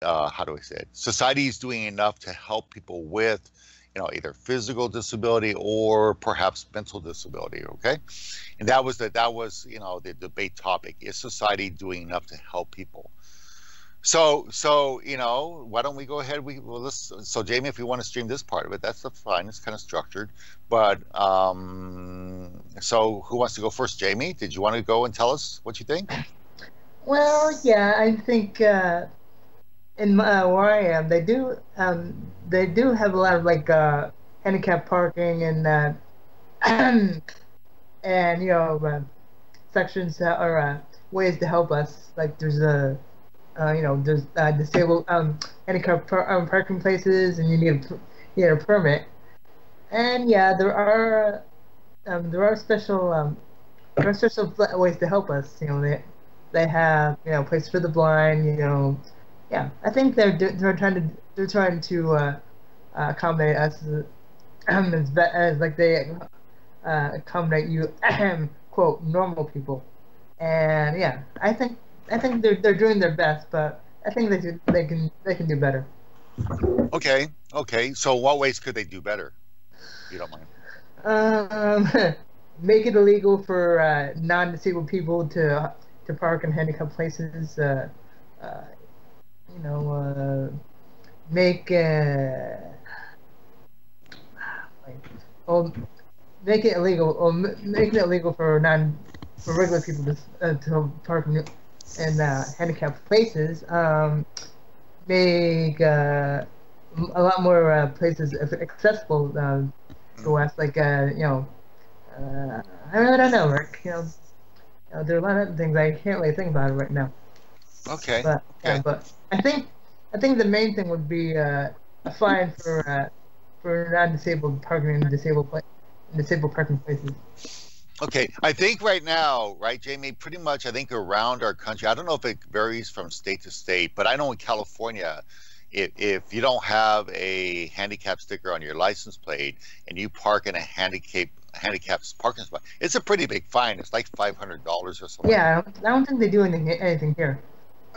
how do I say it? Society is doing enough to help people with, either physical disability or perhaps mental disability. Okay, and that was the debate topic: is society doing enough to help people? So why don't we go ahead? So Jamie, if you want to stream this part of it, that's fine. It's kind of structured, but so who wants to go first? Jamie, did you want to go and tell us what you think? Well, yeah, I think in where I am, they do have a lot of like handicap parking and and sections that are ways to help us. Like there's a there's disabled handicap parking places, and you need a permit. And yeah, there are special ways to help us. They have place for the blind. Yeah, I think they're trying to accommodate us as like they accommodate you quote normal people. And yeah, I think they're doing their best, but I think they can do better. Okay. So what ways could they do better, if you don't mind? Um, make it illegal for non-disabled people to park in handicapped places. Uh, you know, make like, well, make it illegal or make it illegal for regular people to park in handicapped places. Make a lot more places accessible to us. Like I really don't know, Rick. There are a lot of things I can't really think about it right now. Okay, But yeah, okay, but I think the main thing would be a fine for non-disabled parking in disabled parking places. okay. I think right now, right, Jamie, pretty much I think around our country, I don't know if it varies from state to state, but I know in California, if you don't have a handicap sticker on your license plate and you park in a handicapped parking spot, it's a pretty big fine. It's like $500 or something like Yeah, I don't think they do anything here.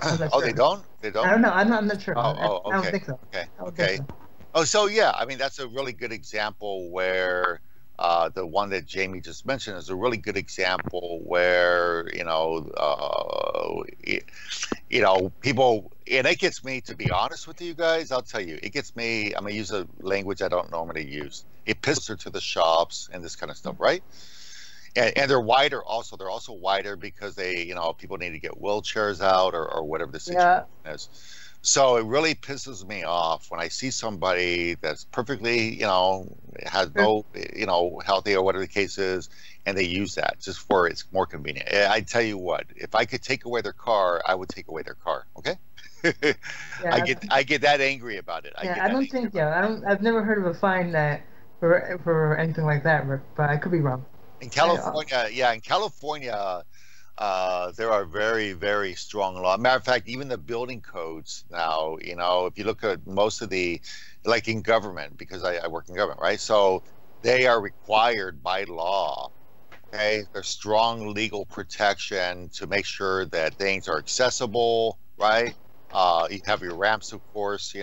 I'm that. not Oh, they sure. don't? They I don't? don't know. I'm not sure. Oh, I don't okay, think so. okay, I don't think okay. so. Oh, so yeah, I mean that's a really good example where the one that Jamie just mentioned is a really good example where people, and it gets me, to be honest with you guys, I'll tell you, it gets me. I'm gonna use a language I don't normally use. It pisses her to the shops and this kind of stuff, right? And they're wider also. They're also wider because people need to get wheelchairs out or whatever the situation Yeah. is. So it really pisses me off when I see somebody that's perfectly, has Sure. no, healthy or whatever the case is, and they use that just for it's more convenient. I tell you what, if I could take away their car, I would take away their car. Okay. Yeah. I get that angry about it. I Yeah. get I that don't angry think. about Yeah. it. I don't. I've never heard of a fine that for anything like that, Rick. But I could be wrong. In I, California, yeah, in California, there are very, very strong law. Matter of fact, even the building codes now, if you look at most of like in government, because I work in government, right? So they are required by law. Okay, there's strong legal protection to make sure that things are accessible, right? You have your ramps, of course,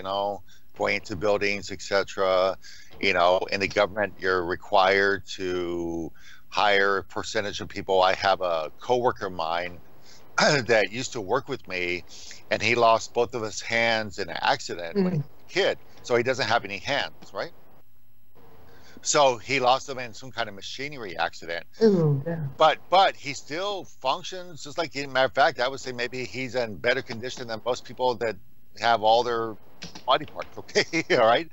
going into buildings, etc. In the government, you're required to hire a percentage of people. I have a coworker of mine that used to work with me, and he lost both of his hands in an accident when he mm, was a kid. So he doesn't have any hands, right? So he lost them in some kind of machinery accident. ooh, yeah. But he still functions just like, matter of fact, I would say maybe he's in better condition than most people that have all their body parts. Okay, all right.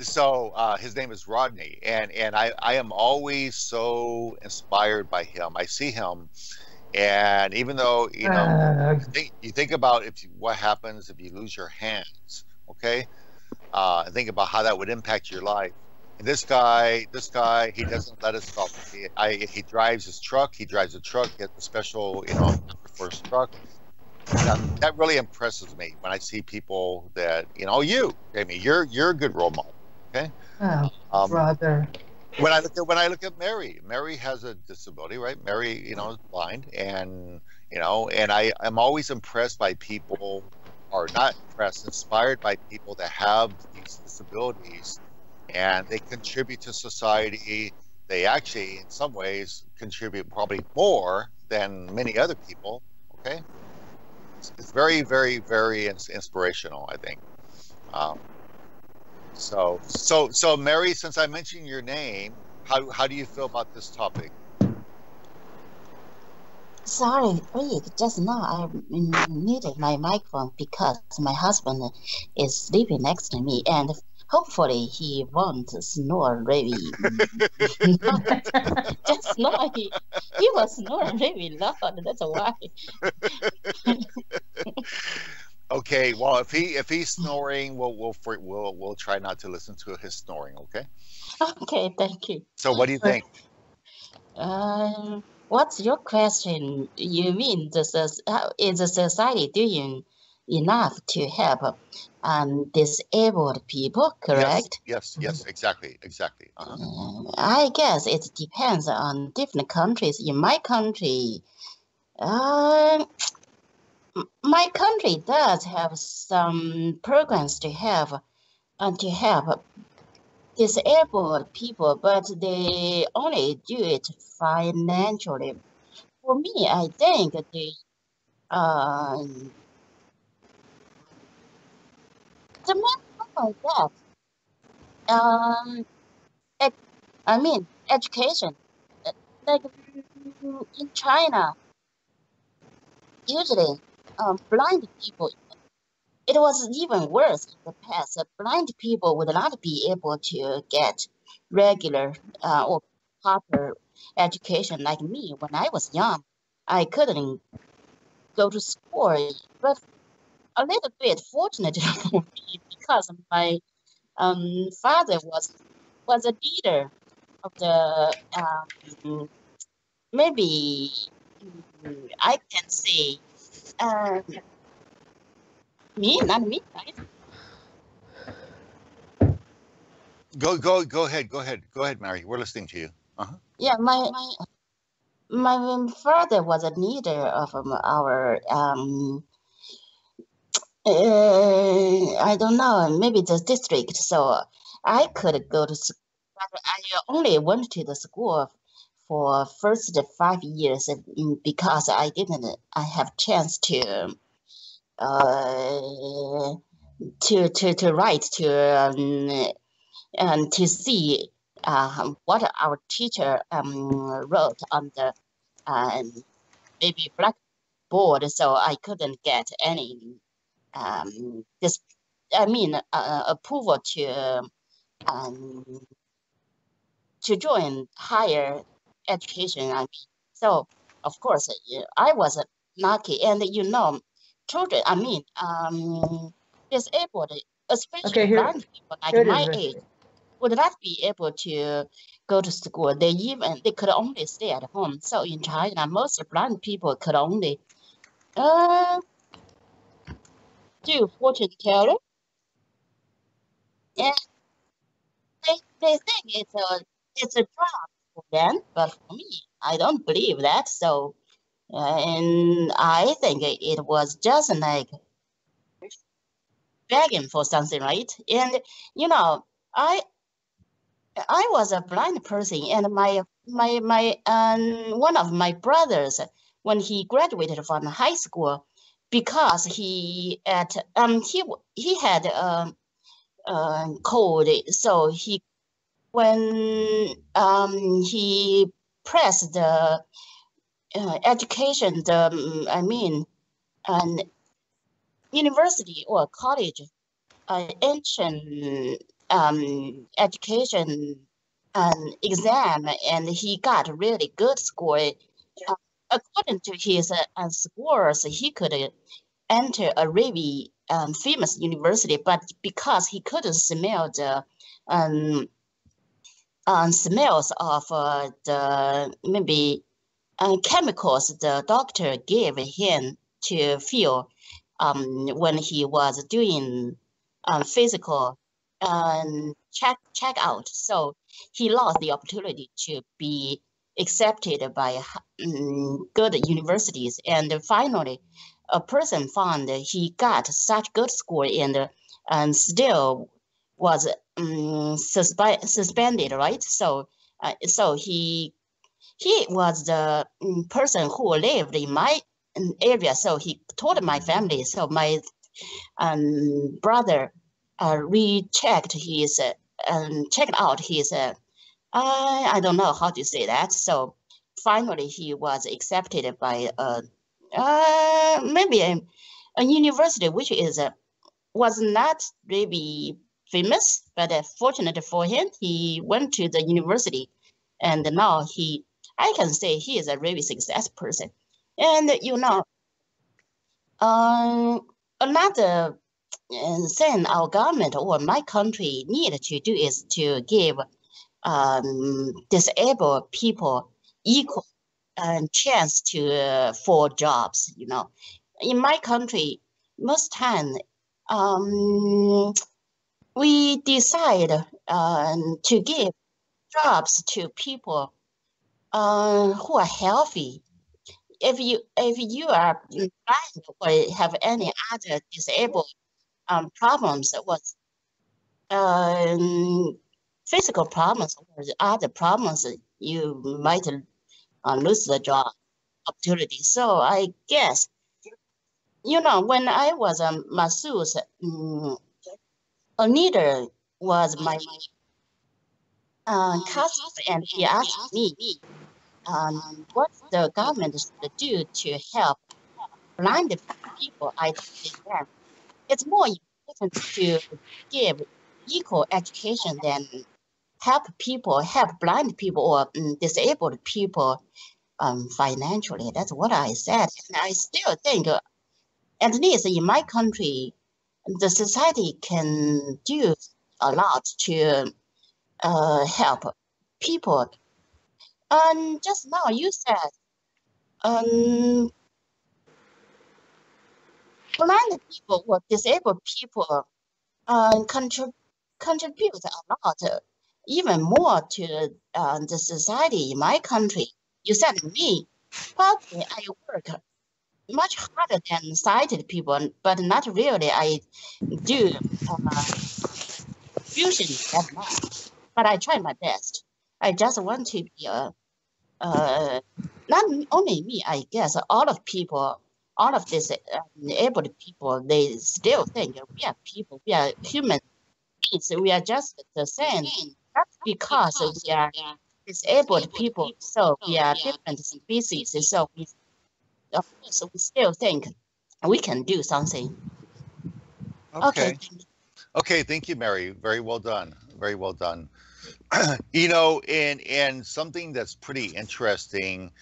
So his name is Rodney, and I am always so inspired by him. I see him, and even though Uh, you think about what happens if you lose your hands, okay, and think about how that would impact your life. And this guy, he doesn't let us go. He drives his truck. He drives a truck. He has a special, for his truck. That really impresses me when I see people that, you, Jamie, you're a good role model. Okay. oh, Um, brother. when I look at Mary has a disability, right? Mary, is blind, and I am always impressed by people who or not impressed, inspired by people that have these disabilities, and they contribute to society. They actually, in some ways, contribute probably more than many other people. Okay, it's very, very, very inspirational, I think. Um, so, Mary, since I mentioned your name, how do you feel about this topic? Sorry, Rick, just now I muted my microphone because my husband is sleeping next to me and hopefully he won't snore really. Just now he was snoring really loud, that's why. Okay, well, if he's snoring, we'll try not to listen to his snoring. Okay. Okay, thank you. So, what do you think? What's your question? You mean is the society doing enough to help disabled people, correct? Yes, exactly. I guess it depends on different countries. In my country, my country does have some programs to help disabled people, but they only do it financially. For me, I think the main problem is that I mean education. Like in China, usually blind people. It was even worse in the past. Blind people would not be able to get regular or proper education like me when I was young. I couldn't go to school, but a little bit fortunate for me because my father was a leader of the maybe I can say not me, right? Go ahead, Mary. We're listening to you. Yeah, my father was a leader of our I don't know, maybe the district. So I could go to school, but I only went to the school for first 5 years because I have chance uh, to write and to see what our teacher wrote on the maybe blackboard. So I couldn't get any this approval to join higher education. I mean, so of course I was lucky, and children. I mean, disabled, especially blind people like my age, would not be able to go to school. They could only stay at home. So in China, most blind people could only do fortune teller, and they think it's a job for them. But for me, I don't believe that. So and I think it was just like begging for something, right? And I was a blind person, and my one of my brothers, when he graduated from high school, because he had cold, so when he pressed the education, university or college ancient education exam, and he got really good score. According to his scores, he could enter a really famous university, but because he couldn't smell the smells of the maybe chemicals the doctor gave him to feel when he was doing physical check out. So he lost the opportunity to be accepted by good universities. And finally, a person found he got such good score and still was suspended, right? So he was the person who lived in my area. So he told my family. So my brother rechecked his checked out his I don't know how to say that. So finally he was accepted by maybe a university which is was not really famous, but fortunate for him, he went to the university, and now I can say he is a really successful person. And another thing our government or my country need to do is to give disabled people equal chance to for jobs. In my country, most time we decide to give jobs to people who are healthy. If you are blind or have any other disabled problems, physical problems or other problems, you might lose the job opportunity. So I guess, when I was a masseuse, a leader was my cousin, and he asked me what the government should do to help blind people. I told them it's more important to give equal education than help blind people or disabled people financially. That's what I said. And I still think, at least in my country, the society can do a lot to help people. And just now you said blind people or disabled people contribute a lot, even more to the society in my country. You said to me, probably I work much harder than sighted people, but not really I do fusion that much. But I try my best. I just want to be not only me, I guess, all of this able people, they still think we are people, we are human beings, we are just the same. That's because we are disabled people, so we are different species. So of course, we still think we can do something. Okay. Okay, thank you, Mary. Very well done. Very well done. And something that's pretty interesting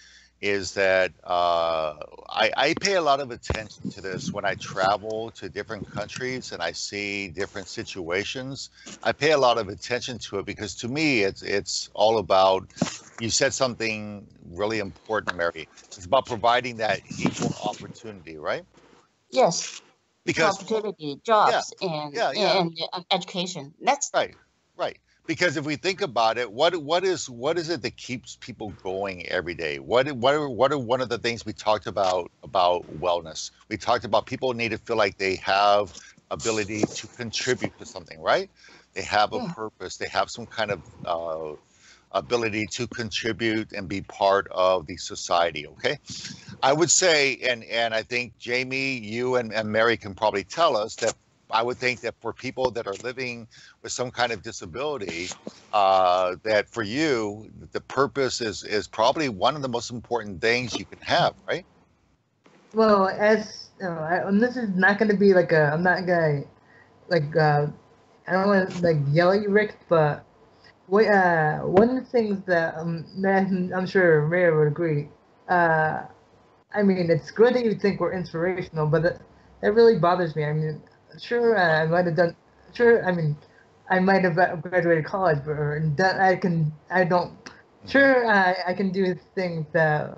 is that I pay a lot of attention to this when I travel to different countries and I see different situations. I pay a lot of attention to it because to me, it's all about, you said something really important, Mary. It's about providing that equal opportunity, right? Yes. Because opportunity, jobs, and education. That's right. Because if we think about it, what is it that keeps people going every day? What are one of the things we talked about wellness? We talked about people need to feel like they have ability to contribute to something, right? They have a purpose. They have some kind of ability to contribute and be part of the society. Okay, I would say, and I think Jamie, you and Mary can probably tell us that. I would think that for people that are living with some kind of disability, that for you, the purpose is probably one of the most important things you can have, right? Well, and this is not going to be like I'm not going to, like, I don't want to, like, yell at you, Rick, but one of the things that I'm sure Maria would agree, I mean, it's good that you think we're inspirational, but that really bothers me. I mean, sure, I might have done. Sure, I mean, I might have graduated college, but I don't. Sure, I can do things that.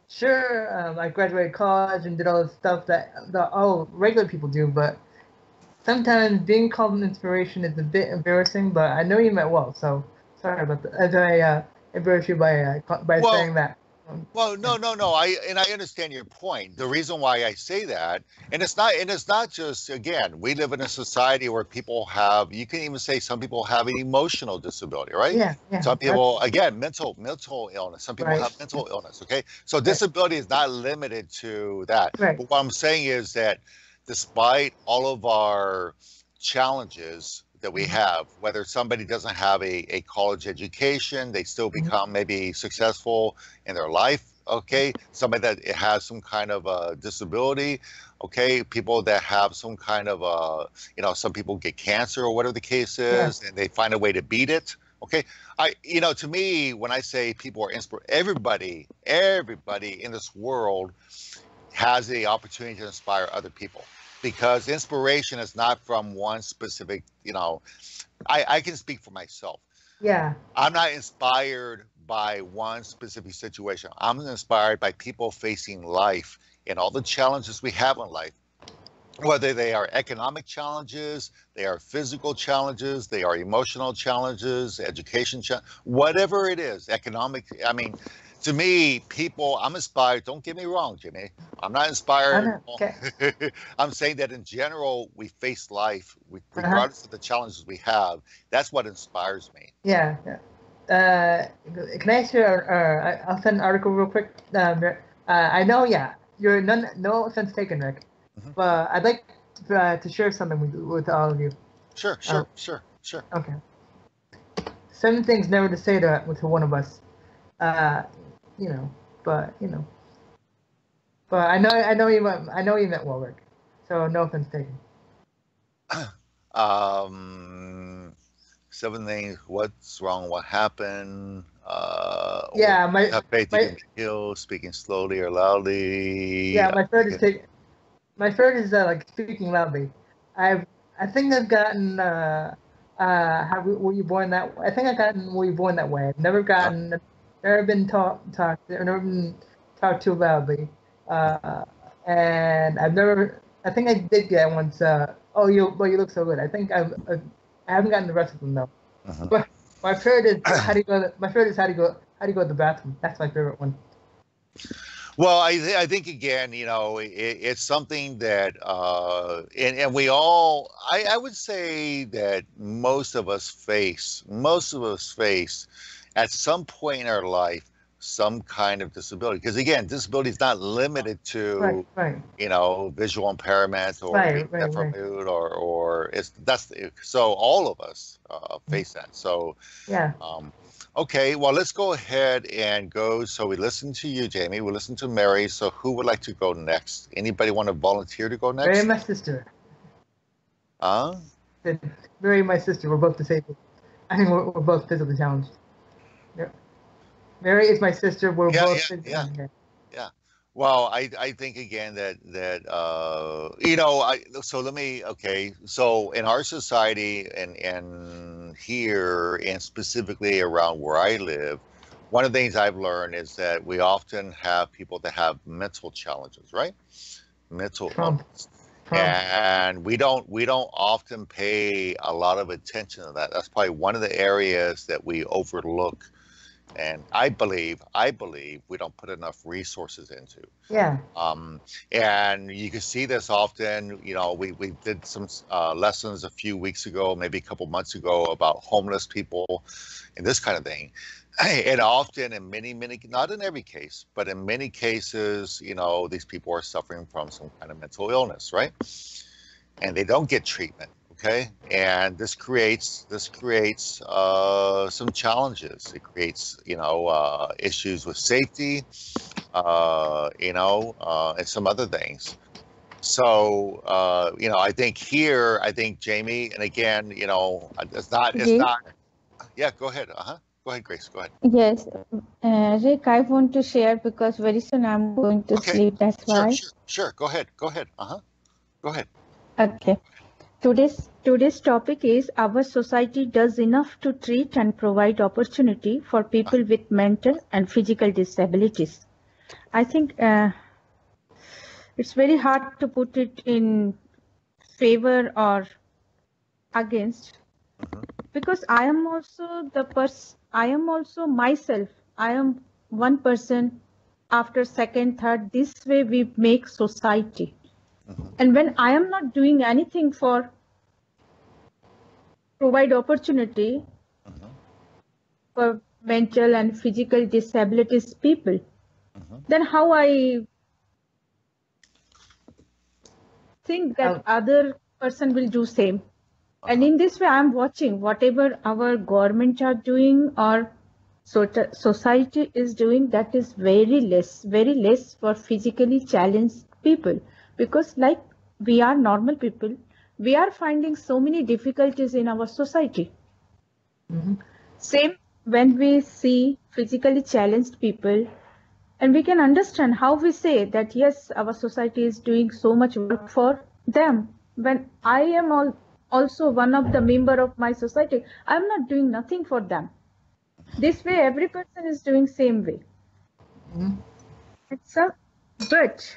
Sure, I graduated college and did all the stuff that all regular people do, but sometimes being called an inspiration is a bit embarrassing. But I know you meant well, so sorry about that. As I embarrass you by saying that. Well, no. I understand your point. The reason why I say that, and it's not just, again, we live in a society where people have, you can even say some people have an emotional disability, right? Yeah, yeah. Some people, again, mental illness. Some people Right. have mental illness. Okay, so disability is not limited to that. Right. But what I'm saying is that despite all of our challenges that we have, whether somebody doesn't have a college education, they still become maybe successful in their life. Okay, somebody that has some kind of a disability. Okay, people that have some kind of some people get cancer or whatever the case is, and they find a way to beat it. Okay, to me, when I say people are everybody in this world has the opportunity to inspire other people, because inspiration is not from one specific, I can speak for myself. Yeah. I'm not inspired by one specific situation. I'm inspired by people facing life and all the challenges we have in life, whether they are economic challenges, they are physical challenges, they are emotional challenges, education whatever it is, economic. I mean, to me, people, I'm inspired. Don't get me wrong, Jimmy. I'm not inspired. Okay. I'm saying that in general, we face life, regardless of the challenges we have. That's what inspires me. Yeah. Can I share? I'll send an article real quick. I know. Yeah, you're no offense taken, Rick, but I'd like to share something with all of you. Sure. Okay. 7 things never to say to one of us. But I know you meant well, Rick. So no offense taken. 7 things. What's wrong? What happened? My faith you can heal. Speaking slowly or loudly. Yeah, my third is like speaking loudly. I think I've gotten were you born that way? I think I've gotten were you born that way. I've never been talked too loudly. And I think I did get once, you look so good. I think I haven't gotten the rest of them though. But my favorite is how do you go to the bathroom. That's my favorite one. Well, I think again, it's something that, and we all, I would say that most of us face at some point in our life some kind of disability. Because again, disability is not limited to, visual impairment or deaf or mute or so all of us face that. So yeah. Okay, well, let's go ahead and go. So we listened to you, Jamie. We listened to Mary. So who would like to go next? Anybody want to volunteer to go next? Mary and my sister. Mary and my sister. We're both disabled. I think we're both physically challenged. Yeah. Mary is my sister. We're both physically challenged. Yeah. Well, I think again that so let me, so in our society and here and specifically around where I live, one of the things I've learned is that we often have people that have mental challenges, right? Mental illness. And we don't often pay a lot of attention to that. That's probably one of the areas that we overlook. And I believe we don't put enough resources into. Yeah. And you can see this often. We did some lessons a few weeks ago, maybe a couple months ago, about homeless people and this kind of thing. And often, in many, not in every case, but in many cases, these people are suffering from some kind of mental illness, right? And they don't get treatment. Okay, and this creates some challenges. It creates issues with safety, and some other things. So I think Jamie, and again, it's not. Yeah, go ahead. Go ahead, Grace. Go ahead. Yes, Rick, I want to share because very soon I'm going to sleep. That's why. Sure. Go ahead. Go ahead. Okay. Today's topic is our society does enough to treat and provide opportunity for people with mental and physical disabilities. I think it's very hard to put it in favor or against, because I am also myself. I am one person after second, third. This way we make society. Mhm. And when I am not doing anything for provide opportunity Mhm. for mental and physical disabilities people, Mhm. then how I think that other person will do same. And Uh-huh. in this way, I'm watching whatever our government are doing or society is doing, that is very less for physically challenged people. Because like we are normal people, we are finding so many difficulties in our society. Mm-hmm. Same when we see physically challenged people, and we can understand how we say that yes, our society is doing so much work for them. When I am also one of the member of my society, I'm not doing nothing for them. This way, every person is doing same way. Mm-hmm. It's a, but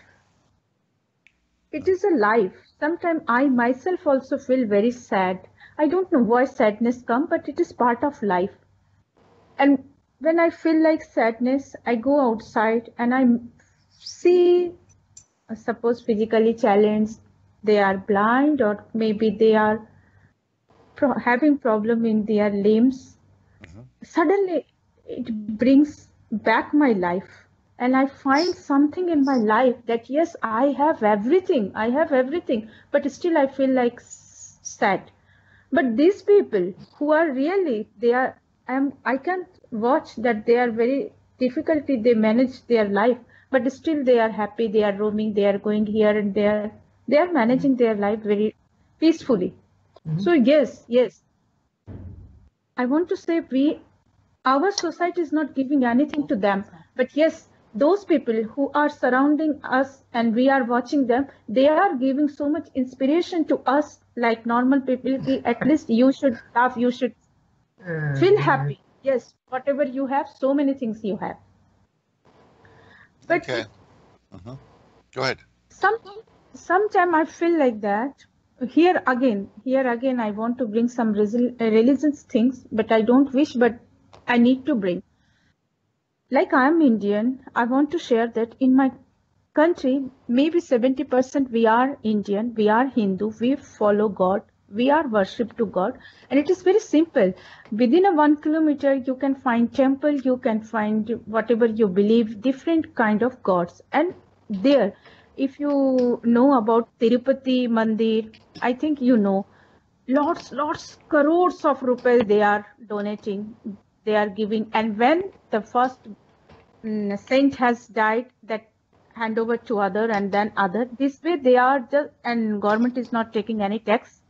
it is a life. Sometimes I myself also feel very sad. I don't know why sadness come, but it is part of life. And when I feel like sadness, I go outside and I see, suppose physically challenged, they are blind or maybe they are having problem in their limbs. Mhm. Suddenly it brings back my life, and I find something in my life that yes, I have everything, but still I feel like sad. But these people who are really, they are, I can't watch that they are very difficulty, they manage their life, but still they are happy, they are roaming, they are going here and there, they are managing their life very peacefully. Mm-hmm. So yes, I want to say our society is not giving anything to them, but yes, those people who are surrounding us and we are watching them, they are giving so much inspiration to us like normal people. At least you should laugh, you should feel Mm-hmm. happy. Yes, whatever you have, so many things you have. But Okay. Mhm. Go ahead. some sometime I feel like that. Here again, I want to bring some religious things, but I don't wish, but I need to bring. Like I am Indian, I want to share that in my country, maybe 70% we are Indian, we are Hindu, we follow God, we are worship to God, and it is very simple. Within a 1 kilometer, you can find temple, you can find whatever you believe, different kind of gods. And there, if you know about Tirupati Mandir, I think you know, lots, crores of rupees they are donating, they are giving. And when the first saint has died, that hand over to other and then other. This way they are just, and government is not taking any tax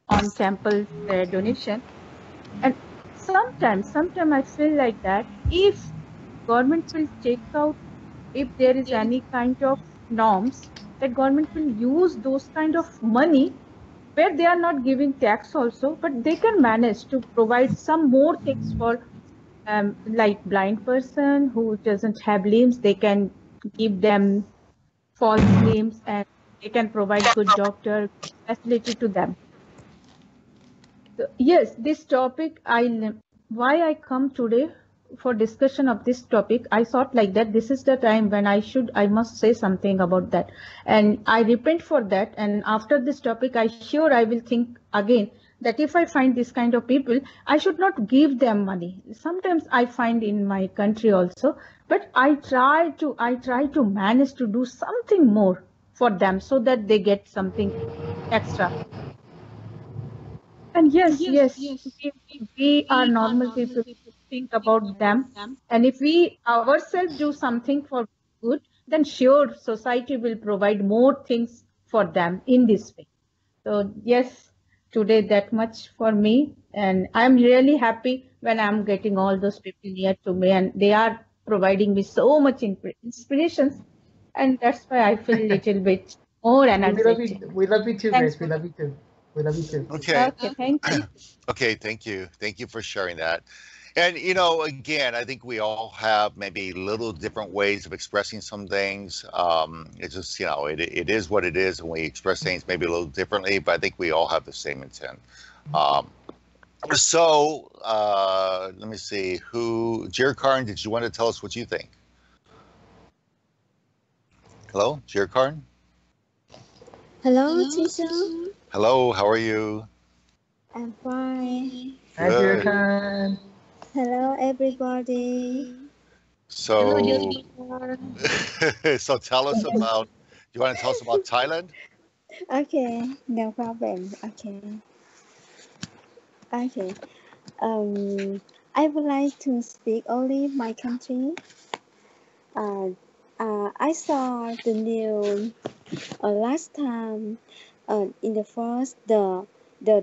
on temple donation. And sometime I feel like that if government will take out, if there is any kind of norms, that government will use those kind of money where they are not giving tax also, but they can manage to provide some more things for like blind person who doesn't have limbs, they can give them false limbs and they can provide good doctor facility to them. So, yes, this topic, why I come today for discussion of this topic, I thought like that this is the time when I must say something about that. And I repent for that. And after this topic, I will think again that if I find this kind of people, I should not give them money. Sometimes I find in my country also, but I try to manage to do something more for them so that they get something extra. And yes, we are normal people who think about them. And if we ourselves do something for good, then sure, society will provide more things for them in this way. So yes, today that much for me. And I'm really happy when I'm getting all those people near to me and they are providing me so much inspirations. And that's why I feel a little bit more We love you. energetic. We love you too, Thanks Grace. We for love you too. We love you too. Okay. okay, thank you. Okay. Thank you. Thank you for sharing that. And again, I think we all have maybe little different ways of expressing some things. It's just it is what it is, and we express things maybe a little differently. But I think we all have the same intent. Um, let me see. Jared Carn, did you want to tell us what you think? Hello, Jirkarn. Hello, teacher. Hello, how are you? I'm fine. Hi, Good. Jirkan. Hello, everybody. So, Hello, so tell us about. You want to tell us about Thailand? Okay, no problem. Okay. Okay. Um, I would like to speak only my country. Uh, I saw the news last time. In the first, the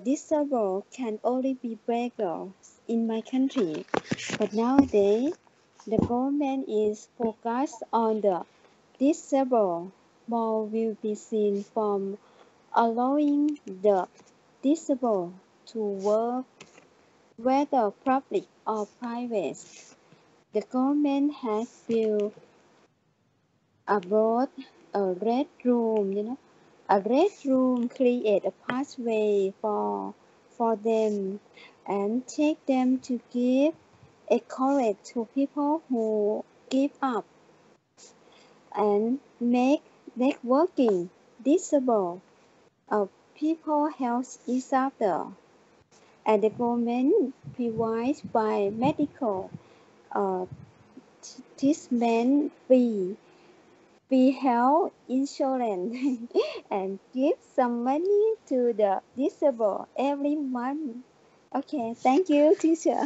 disabled can only be beggars in my country, but nowadays the government is focused on the disabled. More will be seen from allowing the disabled to work, whether public or private. The government has built abroad a red room, a red room create a pathway for them and take them to give encourage to people who give up and make working disabled people help each other, and the government provides by medical uh, treatment free health insurance and give some money to the disabled every month. Okay, thank you, teacher.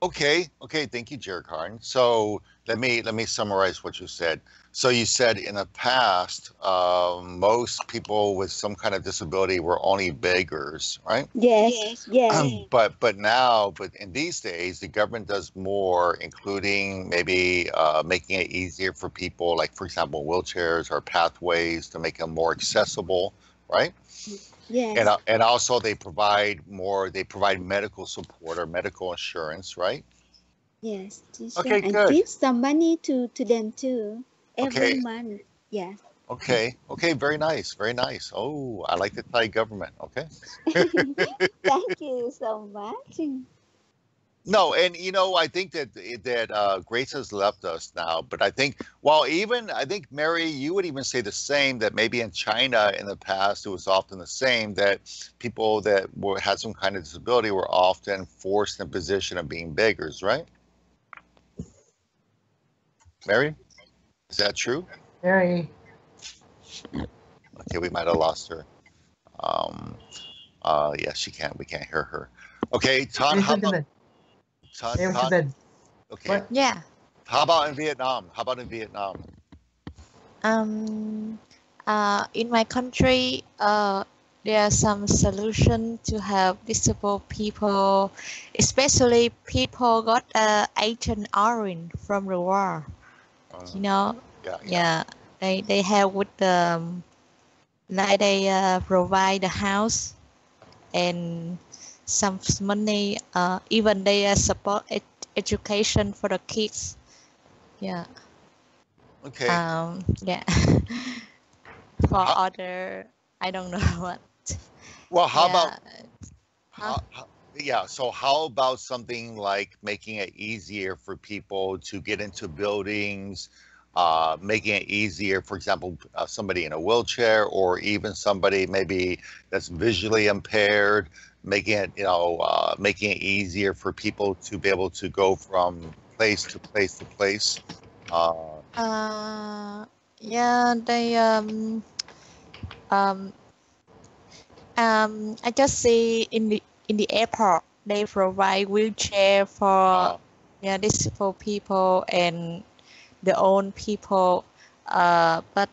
Okay. Thank you, Jirkarn. So let me summarize what you said. So you said in the past, most people with some kind of disability were only beggars, right? Yes. But in these days, the government does more, including maybe making it easier for people, like for example, wheelchairs or pathways to make them more accessible, right? Yes. And also they provide more. They provide medical support or medical insurance, right? Yes, teacher, Okay, and good. give some money to them too every Okay, month. Yes. okay. Very nice, very nice. Oh, I like the Thai government. Okay. Thank you so much. No, and I think that Grace has left us now, but I think, well, even I think Mary, you would even say the same, that maybe in China in the past it was often the same, that people that had some kind of disability were often forced in a position of being beggars, right? Mary, is that true? Mary. Okay, we might have lost her. Yeah, she can't. We can't hear her. Okay, Tan, Mary how went to about bed. Tan? Mary went to Tan? bed. Okay. What? Yeah. How about in Vietnam? How about in Vietnam? In my country, there are some solution to help disabled people, especially people got Agent Orange from the war. You know, Yeah. they help with the like they provide the house and some money. Even they support education for the kids. Yeah. Okay. Yeah. For other, I don't know what. Well, how Yeah. about so how about something like making it easier for people to get into buildings, making it easier, for example, somebody in a wheelchair or even somebody maybe that's visually impaired, making it making it easier for people to be able to go from place to place to place. Yeah, they I just see in the airport they provide wheelchair for disabled people and their own people. But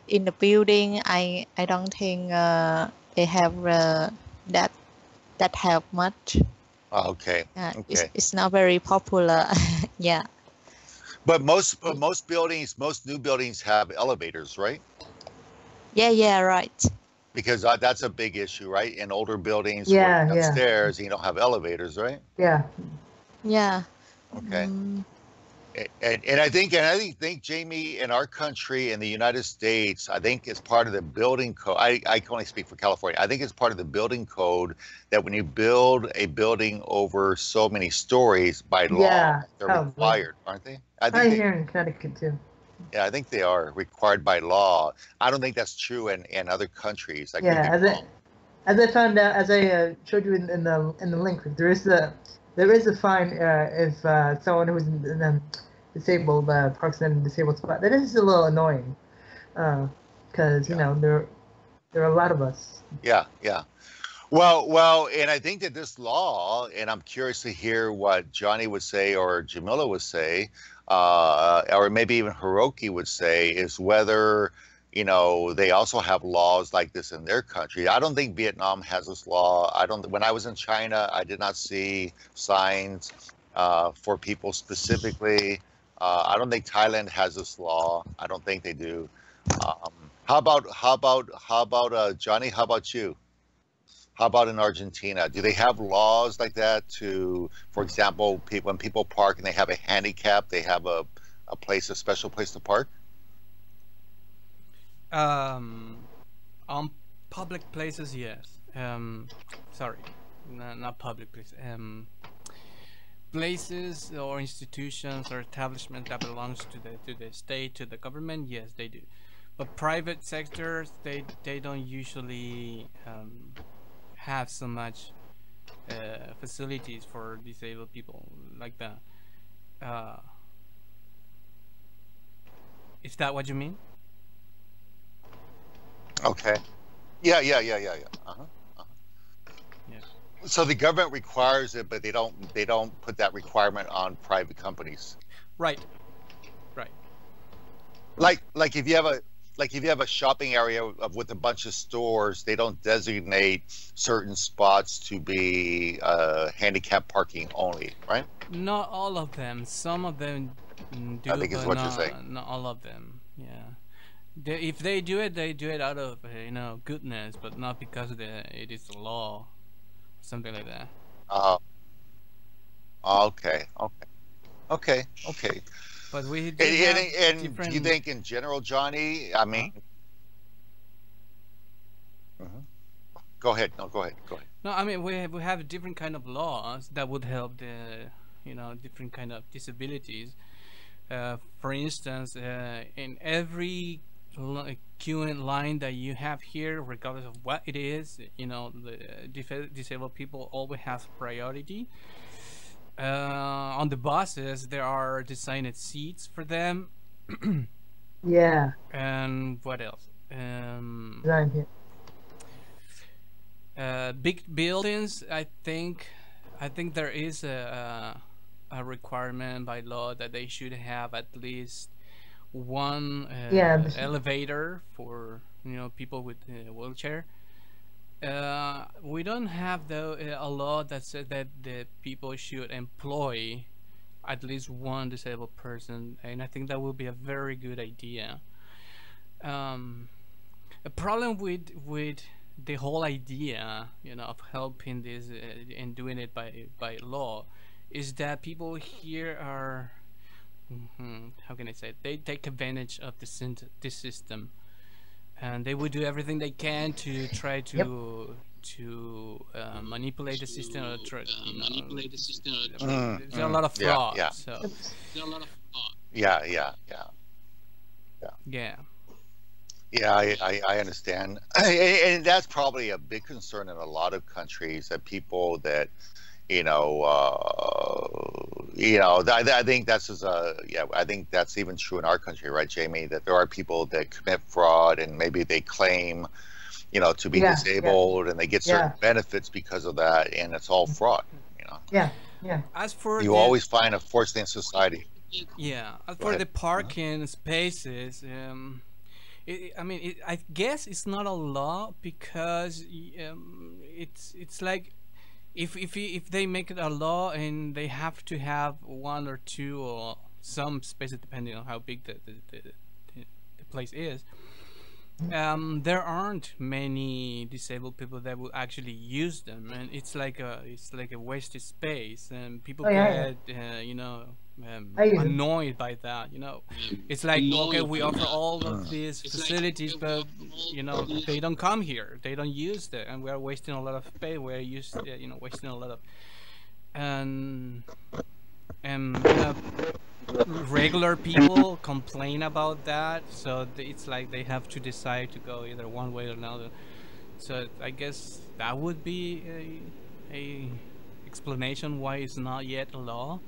in the building, I don't think they have that help much. Okay. It's not very popular. Yeah. But most buildings, most new buildings have elevators, right? Yeah, right. Because that's a big issue, right? In older buildings, Yeah, where you have yeah. stairs, you don't have elevators, right? Yeah. Yeah. Okay. And I think Jamie, in our country, in the United States, I think it's part of the building code. I can only speak for California. I think it's part of the building code that when you build a building over so many stories, by law, Yeah, they're probably. required, aren't they? I I think here in Connecticut too. yeah, I think they are required by law. I don't think that's true in other countries. I could Yeah, be wrong. as I found out, as I showed you in the link, there is a fine if someone who's in a disabled parks in a disabled spot. That is a little annoying, because you know there are a lot of us. Yeah, yeah. Well, and I think that this law, and I'm curious to hear what Johnny would say or Jamila would say, or maybe even Hiroki would say, is whether, you know, they also have laws like this in their country. I don't think Vietnam has this law. When I was in China, I did not see signs for people specifically. I don't think Thailand has this law. I don't think they do. How about Johnny? How about you? How about in Argentina? Do they have laws like that to, for example, when people park and they have a handicap, they have a special place to park? On public places, yes. Sorry, not public places. Places or institutions or establishments that belongs to the state, to the government, yes, they do. But private sectors, they don't usually have so much facilities for disabled people like that. Is that what you mean? Okay. Yeah. Uh-huh. Yeah. So the government requires it, but they don't put that requirement on private companies. Right. Like if you have a shopping area with a bunch of stores, they don't designate certain spots to be handicap parking only, right? Not all of them. Some of them do, I think is but what you're saying. not all of them. Yeah. If they do it out of goodness, but not because it is the law, something like that. Okay. But we do have And different. do you think in general, Johnny? I mean, go ahead. No, go ahead. No, I mean we have different kind of laws that would help the different kind of disabilities. For instance, in every queuing line that you have here, regardless of what it is, the disabled people always have priority. On the buses, there are designated seats for them. Yeah. And what else? Right here. Big buildings, I think there is a requirement by law that they should have at least one elevator for people with wheelchair. We don't have though a law that says that the people should employ at least one disabled person, and I think that will be a very good idea. A problem with the whole idea, of helping this and doing it by law, is that people here are, how can I say it? They take advantage of this system, and they would do everything they can to try to manipulate the system or try manipulate the system. There's a lot of fraud. Yeah. So there's a lot of fraud. Yeah, I understand, and that's probably a big concern in a lot of countries, that people that, I think that's I think that's even true in our country, right, Jamie? That there are people that commit fraud and maybe they claim, to be disabled, and they get certain benefits because of that, and it's all fraud. Yeah. As for you always find, unfortunately, in society. Yeah, as for the parking spaces, I guess it's not a law, because it's like if they make it a law and they have to have one or two or some spaces depending on how big the place is. There aren't many disabled people that will actually use them, and it's like a wasted space, and people get annoyed by that. You know, it's like, okay, we offer all of these facilities, but you know, they don't come here, they don't use it, and we are wasting a lot of pay. We're wasting a lot of and regular people complain about that, so it's like they have to decide to go either one way or another. So I guess that would be a explanation why it's not yet a law.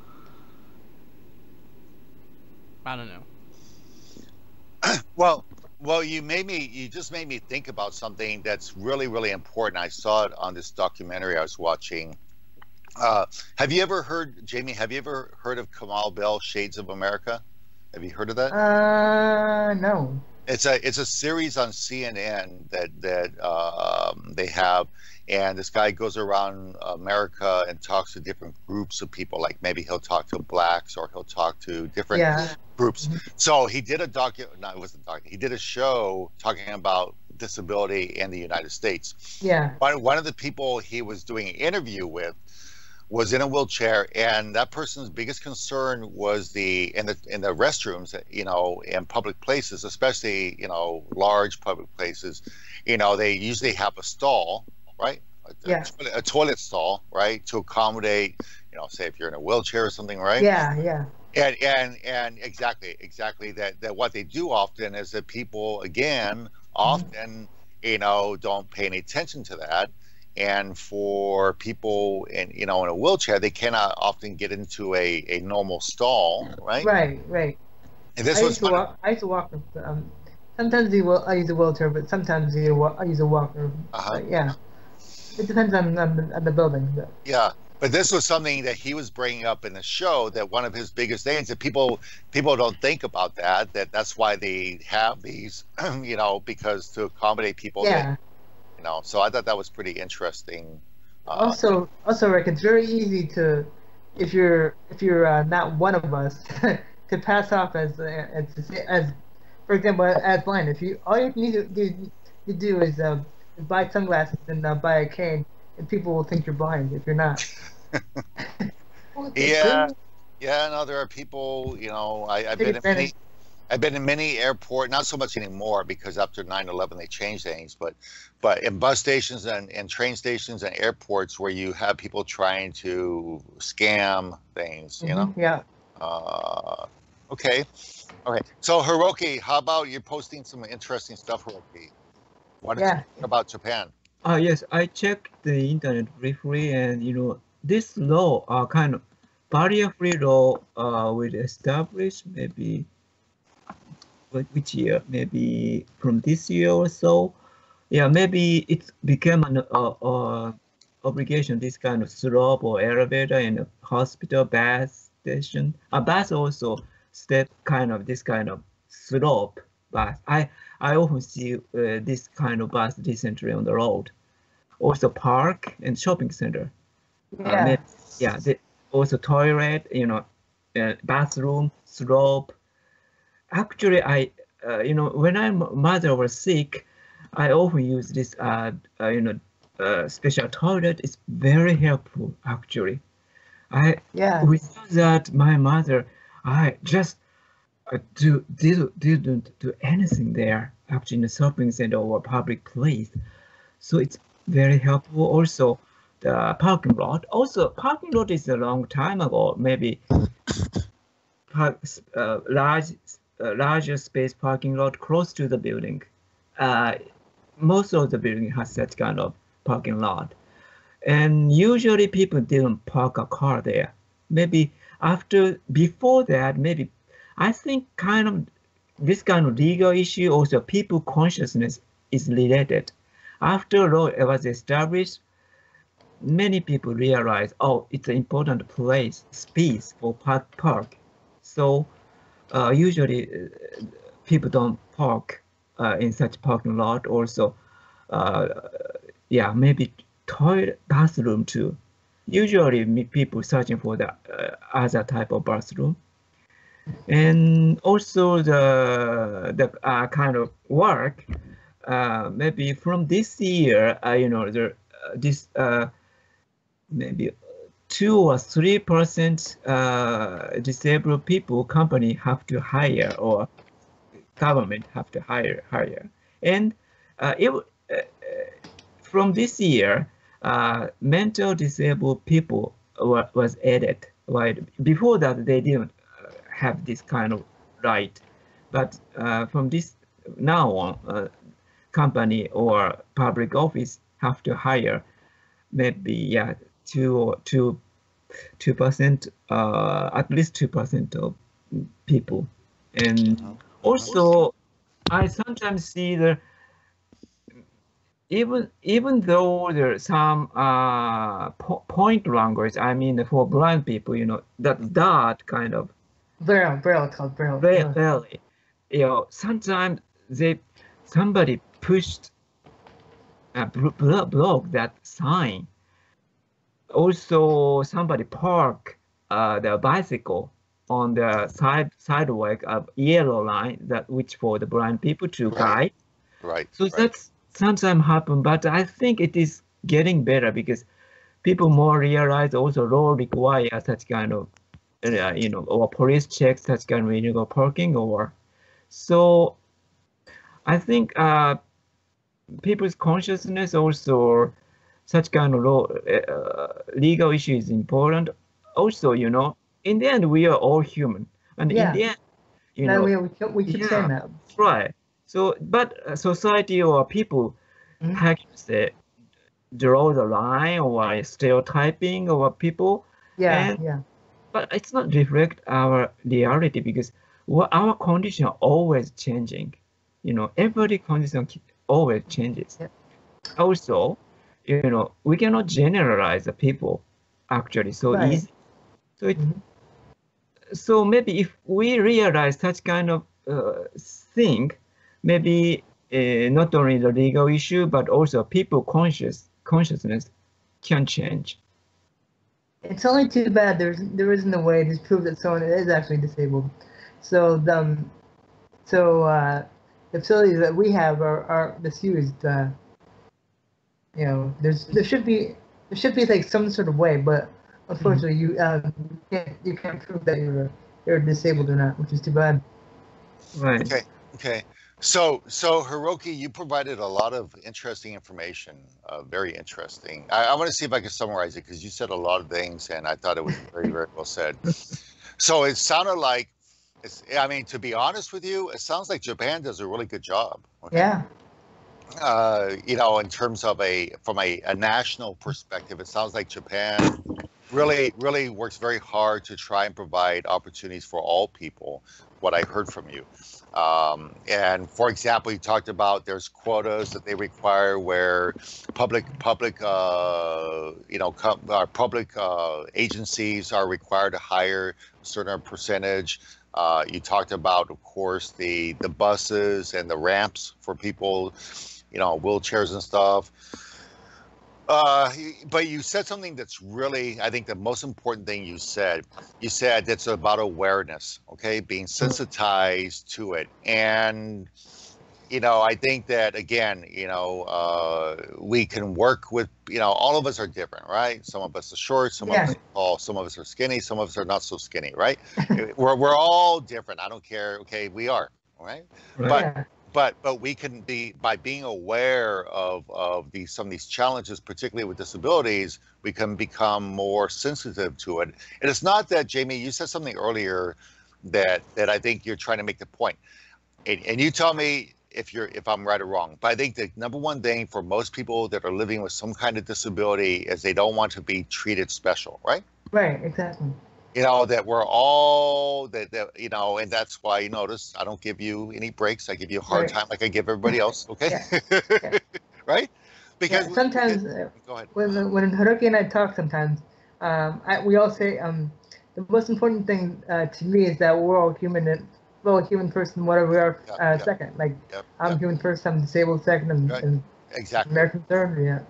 I don't know. Well, you just made me think about something that's really, really important. I saw it on this documentary I was watching. Have you ever heard, Jamie, have you ever heard of Kamal Bell, Shades of America? Have you heard of that? No. It's a series on CNN that they have, and this guy goes around America and talks to different groups of people. Like maybe he'll talk to blacks or he'll talk to different groups. So he did he did a show talking about disability in the United States. Yeah. One of the people he was doing an interview with was in a wheelchair, and that person's biggest concern was in the restrooms, in public places, especially, large public places, they usually have a stall, right? A toilet stall, right? To accommodate, say if you're in a wheelchair or something, right? Yeah. And exactly that what they do often is that people, again, often, don't pay any attention to that. And for people in a wheelchair, they cannot often get into a normal stall, right? Right. And this I used to walk. Sometimes I use a wheelchair, but sometimes I use a walker. Yeah, it depends on the building. But. Yeah, but this was something that he was bringing up in the show, that one of his biggest things that people don't think about that's why they have these, because to accommodate people. Yeah. So I thought that was pretty interesting. Also, Rick, it's very easy to, if you're not one of us, to pass off as, for example, as blind. All you need to do is buy sunglasses and buy a cane, and people will think you're blind if you're not. Yeah. No, there are people. I've been in many airports, not so much anymore because after 9/11 they changed things, but in bus stations and train stations and airports where you have people trying to scam things, Yeah. Okay. So Hiroki, how about you posting some interesting stuff, Hiroki? What did you think about Japan? Yes, I checked the internet briefly, and this law, kind of barrier-free law, will establish maybe. Which year? Maybe from this year or so. Yeah, maybe it became an obligation. This kind of slope or elevator in a hospital, bus station. A bus also step this kind of slope bus. I often see this kind of bus recently on the road. Also park and shopping center. Also toilet. Bathroom slope. Actually, when my mother was sick, I often use this, special toilet. It's very helpful, actually. Without that, my mother, I just didn't do anything there, actually, in the shopping center or public place. So it's very helpful. Also, the parking lot. Also, parking lot is a long time ago, maybe larger space parking lot close to the building. Most of the building has that kind of parking lot. And usually people didn't park a car there. Maybe before that, maybe I think this kind of legal issue, also people consciousness is related. After law was established, many people realize, it's an important space for park. So usually people don't park in such parking lot. Also, maybe toilet, bathroom too. Usually people searching for the other type of bathroom. And also the kind of work, maybe from this year, maybe 2 or 3% disabled people company have to hire, or government have to hire. And from this year, mental disabled people was added. Right? Before that, they didn't have this kind of right. But from this now on, company or public office have to hire maybe 2%, at least 2% of people. And also, I sometimes see that even though there's some point language, I mean, for blind people, that kind of Braille, it's called Braille. Braille. Sometimes somebody pushed block that sign. Also, somebody park the bicycle on the sidewalk of yellow line, that which for the blind people to guide. Right. So that's sometimes happen, but I think it is getting better because people more realize also law require such kind of or police checks such kind of illegal parking, or so I think people's consciousness also such kind of law, legal issue is important. Also, in the end we are all human, and in the end, we keep saying that. Right. So, but society or people have to say, draw the line or stereotyping over people. But it's not reflect our reality, because our condition are always changing. Every condition always changes. Also, we cannot generalize the people actually so easy. So so maybe if we realize such kind of thing, maybe not only the legal issue, but also people consciousness can change. It's only too bad there isn't a way to prove that someone is actually disabled. So the facilities that we have are misused. There should be like some sort of way, but unfortunately you can't prove that you're disabled or not, which is too bad. Right. Okay. So Hiroki, you provided a lot of interesting information, very interesting. I want to see if I can summarize it, because you said a lot of things and I thought it was very, very well said. So it sounded like, to be honest with you, it sounds like Japan does a really good job. Okay? Yeah. In terms of from a national perspective, it sounds like Japan really, really works very hard to try and provide opportunities for all people, what I heard from you. And for example, you talked about there's quotas that they require where public agencies are required to hire a certain percentage. You talked about, of course, the buses and the ramps for people, wheelchairs and stuff. But you said something that's really, I think the most important thing you said it's about awareness, okay? Being sensitized to it. And, I think that, again, we can work with, all of us are different, right? Some of us are short, some of us are tall, some of us are skinny, some of us are not so skinny, right? we're all different. I don't care. Okay, we are, right? But we can by being aware of some of these challenges, particularly with disabilities, we can become more sensitive to it. And it's not that, Jamie, you said something earlier that I think you're trying to make the point. And you tell me if I'm right or wrong. But I think the number one thing for most people that are living with some kind of disability is they don't want to be treated special, right? Right, exactly. That we're all and that's why you notice I don't give you any breaks. I give you a hard time like I give everybody else. Okay. Right? Because sometimes go ahead. When Hiroki and I talk sometimes, we all say the most important thing to me is that we're all human, and we're all human first, and whatever we are second. Like I'm human first, I'm disabled second, and exactly American third.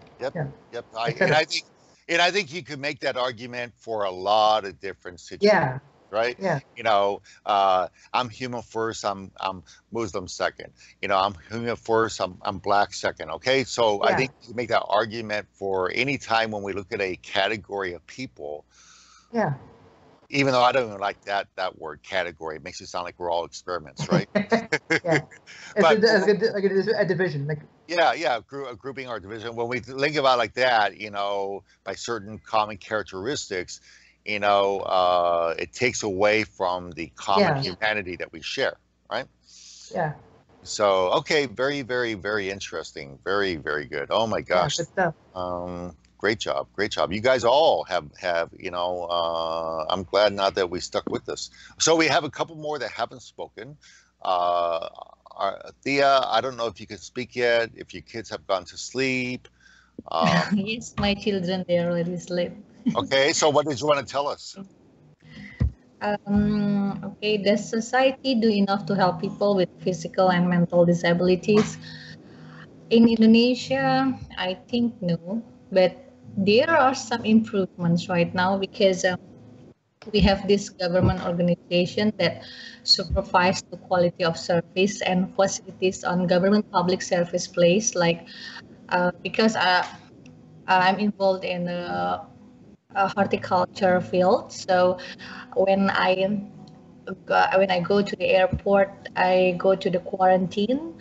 I think you could make that argument for a lot of different situations. right? Yeah. You know, I'm human first, I'm Muslim second. You know, I'm human first, I'm black second. Okay, so I think you make that argument for any time when we look at a category of people. Yeah. Even though I don't even like that word category, it makes it sound like we're all experiments, right? Yeah. But It's a division. Like, yeah, grouping or division. When we think about it like that, you know, by certain common characteristics, you know, it takes away from the common humanity that we share, right? Yeah. So, okay, very, very, very interesting. Very, very good. Oh my gosh. Yeah, good stuff. Great job. Great job. You guys all have, you know, I'm glad not that we stuck with this. So we have a couple more that haven't spoken. Thea, I don't know if you can speak yet, if your kids have gone to sleep. Yes, my children, they already sleep. Okay, so what did you want to tell us? Okay, does society do enough to help people with physical and mental disabilities? In Indonesia, I think no, but there are some improvements right now because we have this government organization that supervise the quality of service and facilities on government public service place. Like because I'm involved in a horticulture field, so when I go to the airport, I go to the quarantine.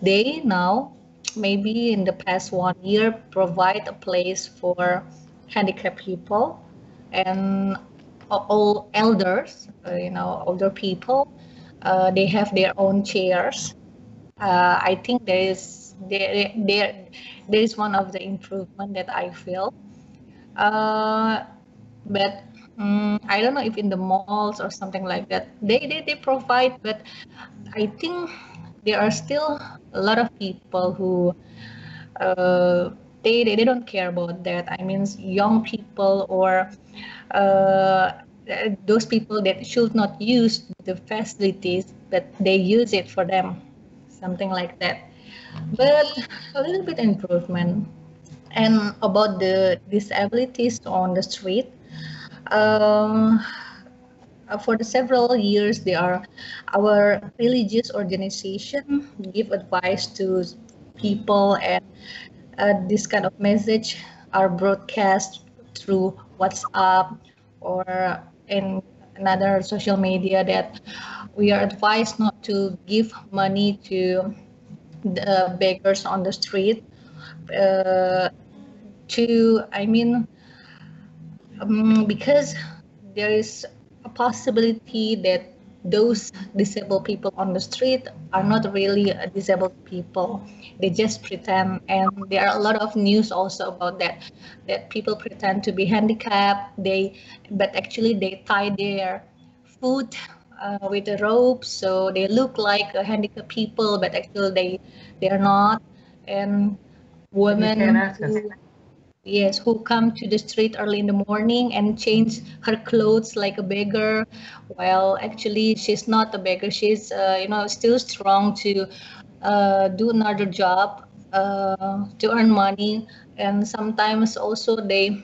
They now, maybe in the past 1 year, provide a place for handicapped people and all elders, you know, older people. They have their own chairs. I think there is one of the improvement that I feel. But I don't know if in the malls or something like that they provide, but I think there are still a lot of people who they don't care about that. I mean, young people or those people that should not use the facilities, but they use it for them, something like that. But a little bit improvement. And about the disabilities on the street, for the several years, our religious organization give advice to people, and this kind of message are broadcast through WhatsApp or in another social media, that we are advised not to give money to the beggars on the street. Because there is a possibility that those disabled people on the street are not really disabled people. They just pretend, and there are a lot of news also about that people pretend to be handicapped. But actually they tie their foot with a rope, so they look like handicapped people, but actually they are not. And women who come to the street early in the morning and change her clothes like a beggar, while actually she's not a beggar. She's still strong to do another job to earn money. And sometimes also they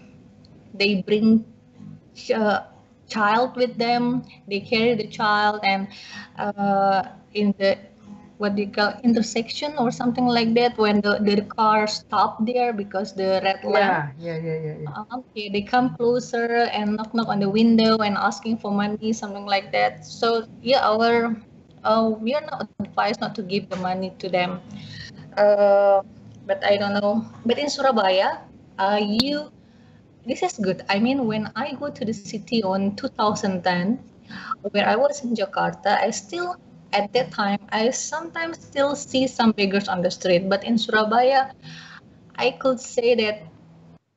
bring child with them. They carry the child, and in the what they call intersection or something like that, when the car stop there because the red lamp. Okay, they come closer and knock on the window and asking for money, something like that. So yeah, we are not advised not to give the money to them. But I don't know. But in Surabaya, this is good. I mean, when I go to the city on 2010, where I was in Jakarta, at that time, I sometimes still see some beggars on the street. But in Surabaya, I could say that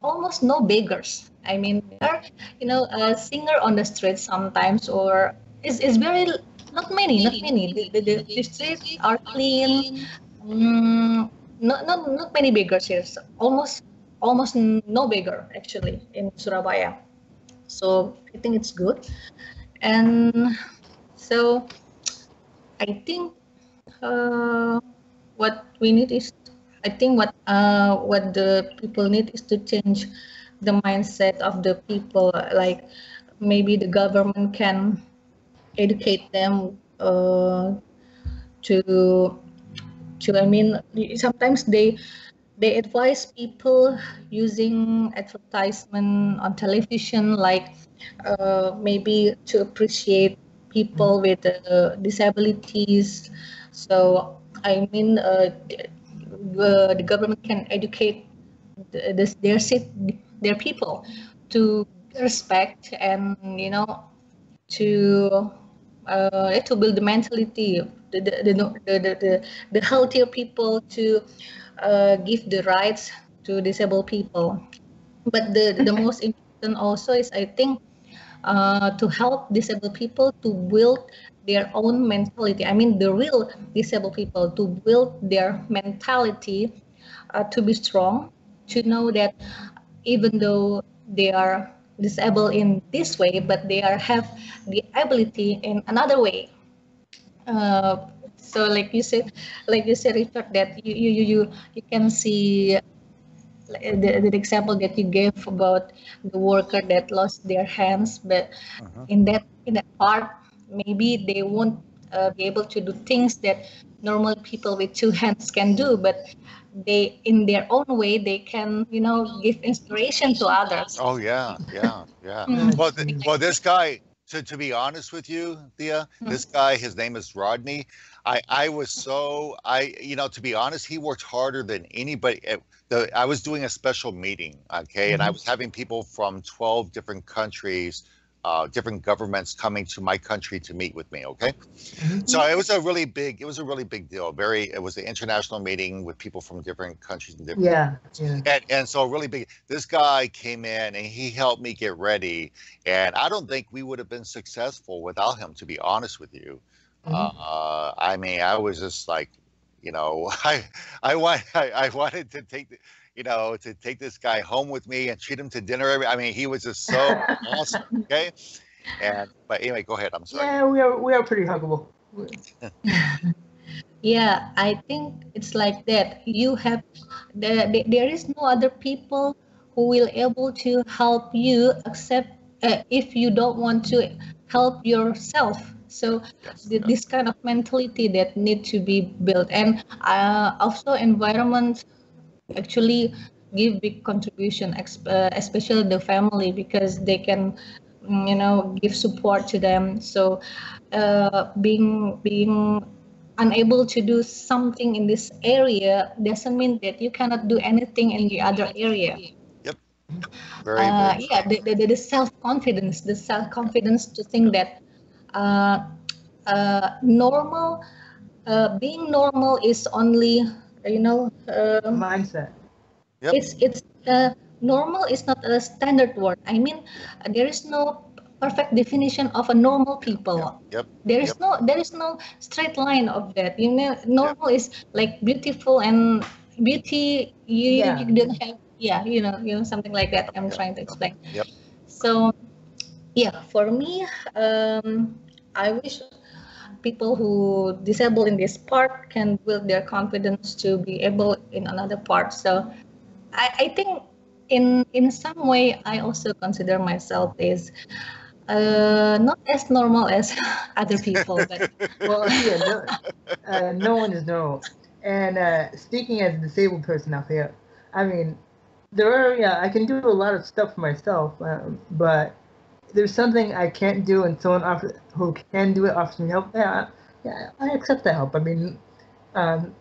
almost no beggars. I mean, there are, a singer on the street sometimes, or it's very, not many. The streets are clean. Not many beggars here. So almost no beggar actually in Surabaya. So I think it's good. And so I think what we need is, I think what the people need is to change the mindset of the people. Like maybe the government can educate them to I mean, sometimes they advise people using advertisement on television, like maybe to appreciate people with disabilities. So I mean, the government can educate their people to respect, and to build the mentality of the healthier people, to give the rights to disabled people. But the most important also is, I think, to help disabled people to build their own mentality. I mean, the real disabled people to build their mentality, to be strong, to know that even though they are disabled in this way, but they have the ability in another way. So like you said, Richard, that you can see the example that you gave about the worker that lost their hands, but in that part, maybe they won't be able to do things that normal people with two hands can do, but they, in their own way, they can, give inspiration to others. Oh yeah. Well, this guy, to be honest with you, Thea, this guy, his name is Rodney. I was so, to be honest, he worked harder than anybody. I was doing a special meeting, okay, and I was having people from 12 different countries, different governments coming to my country to meet with me, okay? So it was a really big deal. It was an international meeting with people from different countries and different and so really big. This guy came in and he helped me get ready, and I don't think we would have been successful without him, to be honest with you. I mean, I was just like, I wanted to take to take this guy home with me and treat him to dinner. I mean, he was just so awesome. Okay. But anyway, go ahead. I'm sorry. Yeah, we are pretty huggable. Yeah, I think it's like that. You have there is no other people who will able to help you, except if you don't want to help yourself. So this kind of mentality that need to be built, and also environment actually give big contribution, especially the family, because they can give support to them. So being unable to do something in this area doesn't mean that you cannot do anything in the other area. Yep. Very yeah, the self-confidence, to think that normal, being normal is only mindset. Yep. It's normal is not a standard word. I mean, there is no perfect definition of a normal people. Yep. There is no straight line of that. Normal is like beautiful, and beauty you don't have. Yeah, something like that. I'm trying to explain. Yep. So, yeah, for me, I wish people who disabled in this part can build their confidence to be able in another part. So I think in some way I also consider myself as not as normal as other people, but well, yeah, no one is normal. And speaking as a disabled person out there, I mean, I can do a lot of stuff for myself, but there's something I can't do, and someone who can do it offers me help. Yeah, I accept that help. I mean,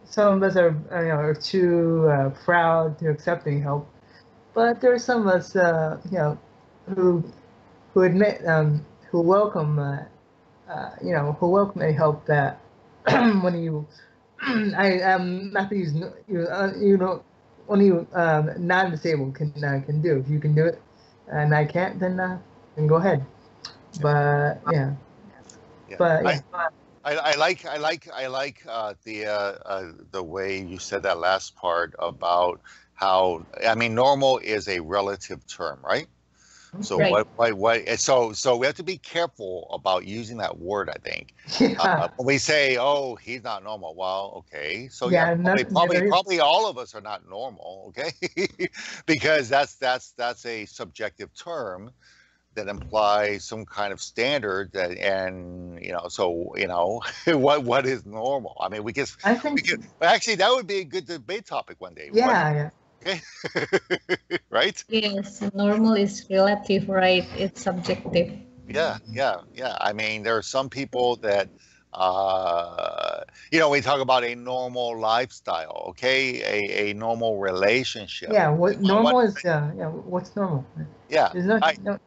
some of us are too proud to accept any help, but there are some of us, who admit, who welcome, who welcome any help that when you, I'm not to use when you non-disabled can do. If you can do it, and I can't, then go ahead. But yeah. But yeah. I like the way you said that last part about how, I mean, normal is a relative term, right? So right. So we have to be careful about using that word, I think. When we say, oh, he's not normal, well, okay, so probably all of us are not normal, okay? Because that's a subjective term. that implies some kind of standard that, and so what is normal? I mean, actually that would be a good debate topic one day. Yeah. Okay. Right? Yes, normal is relative, right? It's subjective. Yeah. I mean, there are some people that, we talk about a normal lifestyle, okay, a normal relationship. Yeah, what normal is? What's normal? Yeah. There's no.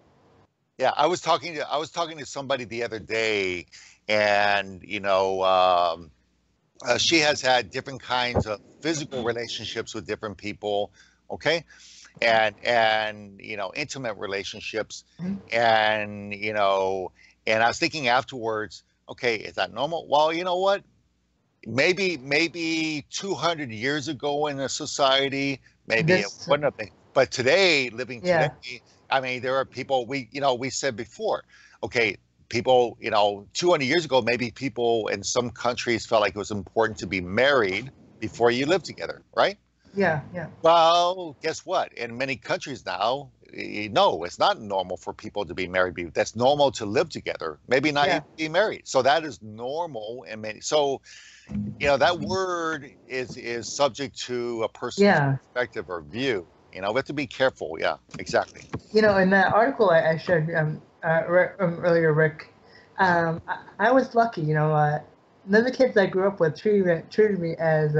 Yeah, I was talking to somebody the other day, and she has had different kinds of physical relationships with different people, okay, and intimate relationships, and and I was thinking afterwards, okay, is that normal? Well, you know what? Maybe 200 years ago in a society, maybe it wouldn't have been. But today, living today, I mean, there are people, we said before, okay, people, 200 years ago, maybe people in some countries felt like it was important to be married before you live together, right? Yeah. Well, guess what? In many countries now, no, it's not normal for people to be married. That's normal to live together, maybe not even be married. So that is normal. So, that word is subject to a person's perspective or view. We have to be careful. Yeah, exactly. In that article I shared earlier, Rick, I was lucky. None of the kids I grew up with treated me as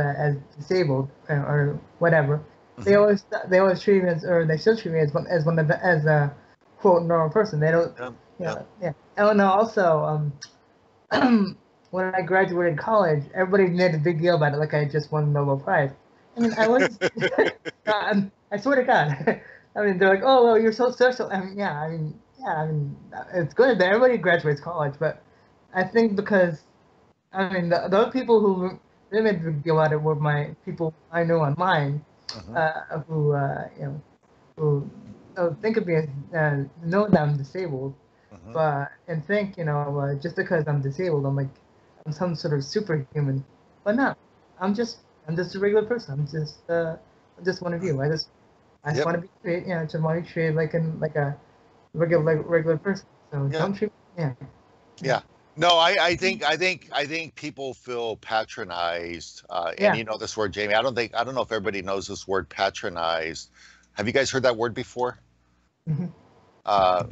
disabled or whatever. They always treat me they still treat me as a quote normal person. They don't. Yeah. And also, when I graduated college, everybody made a big deal about it, like I just won the Nobel Prize. I mean, I was. I swear to God. I mean, they're like, "Oh, well, you're so social." I mean, it's good that everybody graduates college, but I think because, I mean, the other people who really made a big deal about it were my people I knew online, who think of me as know that I'm disabled, and think just because I'm disabled, I'm some sort of superhuman, but no, I'm just a regular person. I'm just one of you. I just want to be treated, just want to be treated like a regular person. So don't treat me. Yeah. No, I think people feel patronized, and this word, Jamie. I don't know if everybody knows this word, patronized. Have you guys heard that word before? I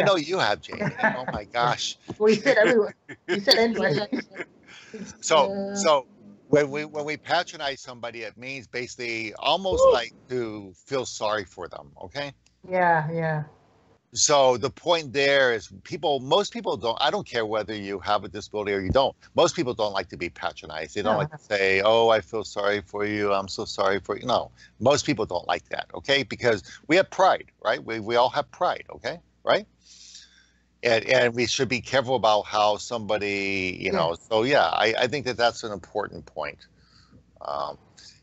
know you have, Jamie. Oh my gosh. Well, you said everyone. You said anybody. So when we patronize somebody, it means basically almost like to feel sorry for them. Okay. Yeah. So the point there is most people don't, I don't care whether you have a disability or you don't, most people don't like to be patronized. They don't like to say, oh, I feel sorry for you, I'm so sorry for you. No, most people don't like that, okay? Because we have pride, right? We all have pride, okay? Right? And we should be careful about how somebody, so yeah, I think that's an important point.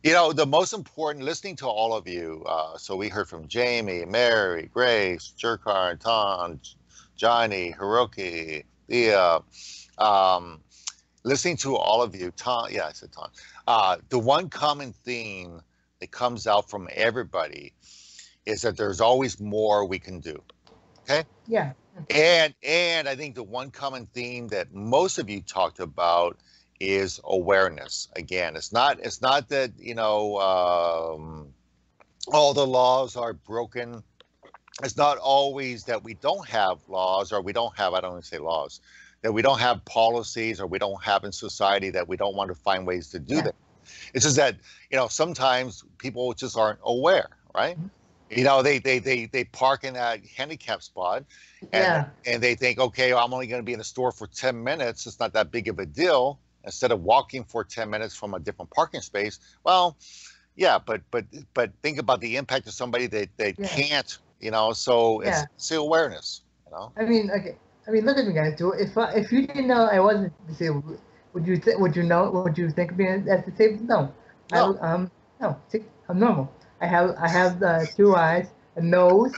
The most important, listening to all of you, so we heard from Jamie, Mary, Grace, Jerkar, Ton, Johnny, Hiroki, Leah, listening to all of you, Ton, I said Ton, the one common theme that comes out from everybody is that there's always more we can do, okay? Yeah. And I think the one common theme that most of you talked about is awareness. Again, it's not that all the laws are broken. It's not always that we don't have laws, or we don't have, I don't want to say laws, that we don't have policies, or we don't have in society that we don't want to find ways to do that. It's just that sometimes people just aren't aware, right? They park in that handicap spot, and they think, okay, I'm only going to be in the store for 10 minutes. It's not that big of a deal. Instead of walking for 10 minutes from a different parking space, well, yeah, but think about the impact of somebody that can't, so it's awareness, I mean, okay. I mean, look at me, guys. If you didn't know I wasn't disabled, would you think of me as disabled? No. No. See, I'm normal. I have 2 eyes, a nose,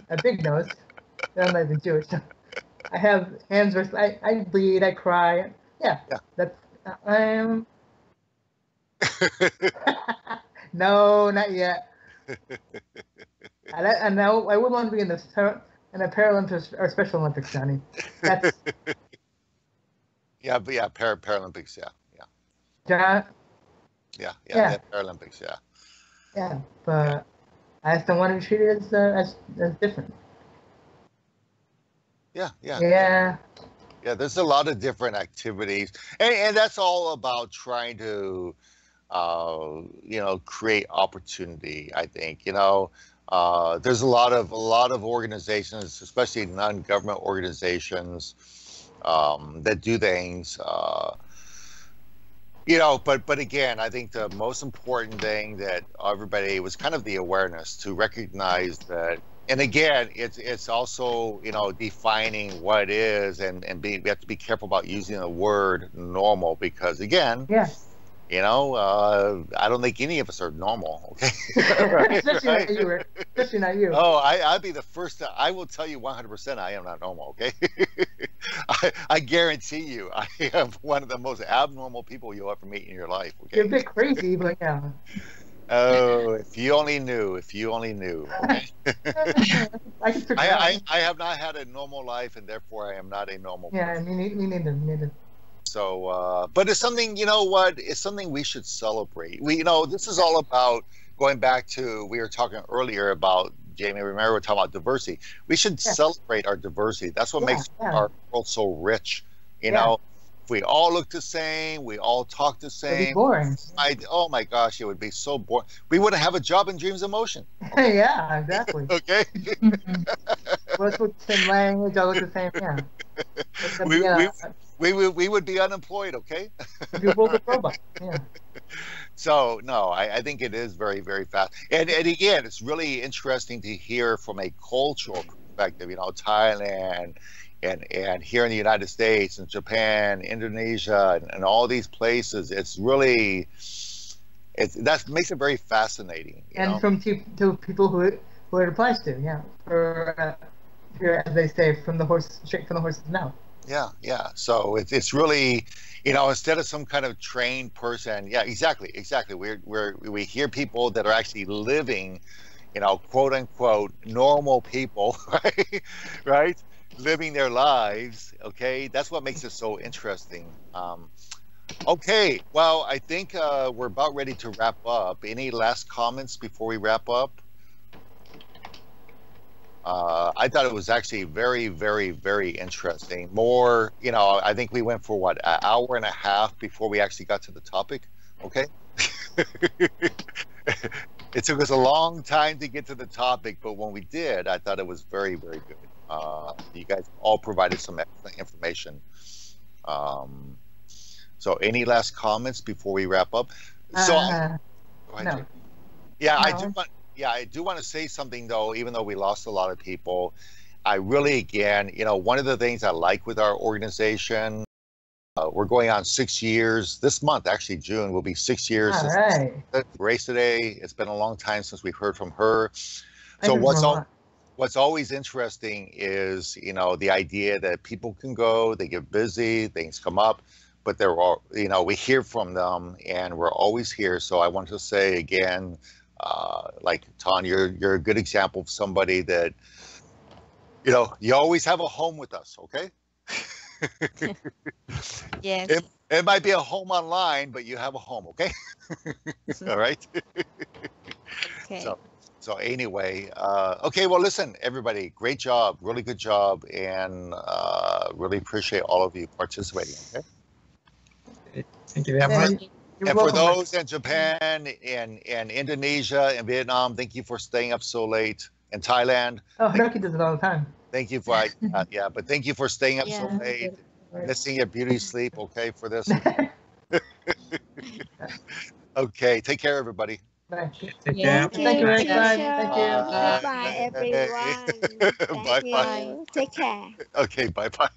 a big nose. I'm not even Jewish. I have hands where I bleed, I cry. Yeah. That's I am. No, not yet. I wouldn't want to be in the And the Paralympics or Special Olympics, Johnny. That's yeah, but yeah, Paralympics, yeah. John. Yeah, Paralympics, yeah. Yeah, but I just don't want to treat it as different. Yeah, there's a lot of different activities, and that's all about trying to, create opportunity. I think, there's a lot of organizations, especially non-government organizations, that do things. But again, I think the most important thing that everybody was kind of the awareness to recognize that. And again, it's also, defining what it is, and we have to be careful about using the word normal, because again, I don't think any of us are normal. Okay. Especially not you. Oh, I'd be the first I will tell you 100% I am not normal. Okay. I guarantee you, I am one of the most abnormal people you'll ever meet in your life. Okay. You're a bit crazy, but yeah. Oh, if you only knew. Okay? I have not had a normal life, and therefore I am not a normal person. Yeah, me neither. So, but it's something, it's something we should celebrate. This is all about going back to, we were talking earlier about, Jamie, remember we're talking about diversity. We should celebrate our diversity. That's what makes our world so rich. If we all look the same, we all talk the same. It'd be boring. Oh my gosh, it would be so boring. We wouldn't have a job in Dreams of Motion. Okay? Yeah, exactly. Okay. We'll speak the same language, all look the same, we would be unemployed, okay? You're both a robot, yeah. So, no, I think it is very, very fast. And again, it's really interesting to hear from a cultural perspective, Thailand, and here in the United States and Japan, Indonesia, and all these places. It's really, that makes it very fascinating. And from to people who it applies to, or as they say, straight from the horse's mouth. Yeah. So it's really, instead of some kind of trained person. Yeah, exactly. We hear people that are actually living, quote unquote normal people, right? Living their lives. Okay, that's what makes it so interesting. Okay, well, I think we're about ready to wrap up. Any last comments before we wrap up? I thought it was actually very, very, very interesting. More, I think we went for an hour and a half before we actually got to the topic. Okay. It took us a long time to get to the topic, but when we did, I thought it was very, very good. You guys all provided some excellent information. So any last comments before we wrap up? No. I do want to say something, though, even though we lost a lot of people. I really, again, one of the things I like with our organization, we're going on 6 years. This month, actually, June, will be 6 years since Grace today. It's been a long time since we've heard from her. So what's always interesting is, the idea that people can go, they get busy, things come up, but they're all, we hear from them, and we're always here. So I want to say again, like Ton, you're a good example of somebody that, you always have a home with us, okay? Yes. It might be a home online, but you have a home, okay? All right. Okay. So anyway, okay, well, listen, everybody, great job, really good job, and really appreciate all of you participating, okay? Thank you very much. And for those in Japan and Indonesia and Vietnam, thank you for staying up so late. And Thailand. Oh, Hiroki does it all the time. Thank you for, but thank you for staying up so late, missing your beauty sleep, okay, for this. Okay, take care, everybody. Bye. Take care. Thank you very much. Thank you. Bye, everyone. Thank you. Take care. Okay, bye-bye.